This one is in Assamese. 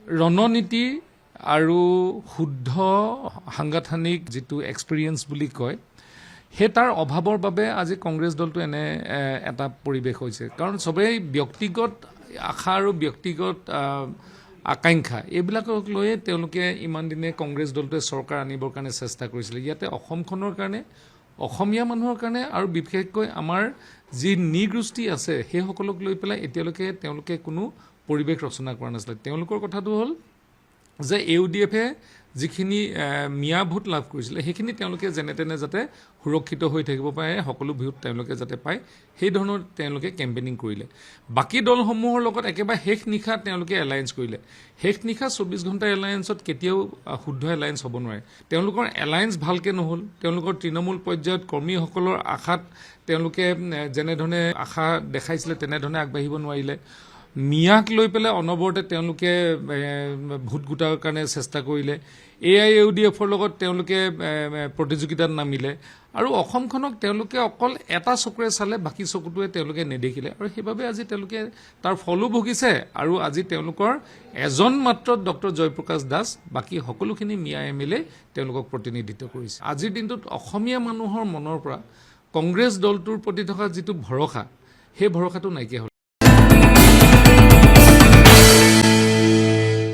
ৰণনীতি আৰু শুদ্ধ সাংগঠনিক যিটো এক্সপিৰিয়েঞ্চ বুলি কয় সেই তাৰ অভাৱৰ বাবে আজি কংগ্ৰেছ দলটো এনে এটা পৰিৱেশ হৈছে কাৰণ সবেই ব্যক্তিগত আশা আৰু ব্যক্তিগত আকাংক্ষা এইবিলাকক লৈয়ে তেওঁলোকে ইমান দিনে কংগ্ৰেছ দলটোৱে চৰকাৰ আনিবৰ কাৰণে চেষ্টা কৰিছিলে ইয়াতে অসমখনৰ কাৰণে অসমীয়া মানুহৰ কাৰণে আৰু বিশেষকৈ আমাৰ যি নৃগোষ্ঠী আছে সেইসকলক লৈ পেলাই এতিয়ালৈকে তেওঁলোকে কোনো পৰিৱেশ ৰচনা কৰা নাছিলে তেওঁলোকৰ কথাটো হ'ল যে ইউডিএফে যিখিনি মিয়া ভোট লাভ কৰিছিলে সেইখিনি তেওঁলোকে যেনে তেনে যাতে সুৰক্ষিত হৈ থাকিব পাৰে সকলো ভোট তেওঁলোকে যাতে পায় সেই ধৰণৰ তেওঁলোকে কেম্পেইনিং কৰিলে বাকী দলসমূহৰ লগত একেবাৰে শেষ নিশা তেওঁলোকে এলায়েন্স কৰিলে শেষ নিশা 24 ঘণ্টা এলায়েন্সত কেতিয়াও শুদ্ধ এলায়েন্স হ'ব নোৱাৰে তেওঁলোকৰ এলায়েন্স ভালকৈ নহ'ল তেওঁলোকৰ তৃণমূল পৰ্যায়ত কৰ্মীসকলৰ আশাত তেওঁলোকে যেনেধৰণে আশা দেখাইছিলে তেনেধৰণে আগবাঢ়িব নোৱাৰিলে মিয়াক লৈ পেলাই অনবৰতে তেওঁলোকে ভোট গোটাৰ কাৰণে চেষ্টা কৰিলে AIUDFৰ লগত তেওঁলোকে প্ৰতিযোগিতাত নামিলে আৰু অসমখনক তেওঁলোকে অকল এটা চকুৰে চালে বাকী চকুটোৱে তেওঁলোকে নেদেখিলে আৰু সেইবাবে আজি তেওঁলোকে তাৰ ফলো ভুগিছে আৰু আজি তেওঁলোকৰ এজন মাত্ৰ ডক্টৰ জয়প্ৰকাশ দাস বাকী সকলোখিনি মিয়া MLA তেওঁলোকক প্ৰতিনিধিত্ব কৰিছে আজিৰ দিনটোত অসমীয়া মানুহৰ মনৰ পৰা কংগ্ৰেছ দলটোৰ প্ৰতি থকা যিটো ভৰসা সেই ভৰসাটো নাইকিয়া হ'ল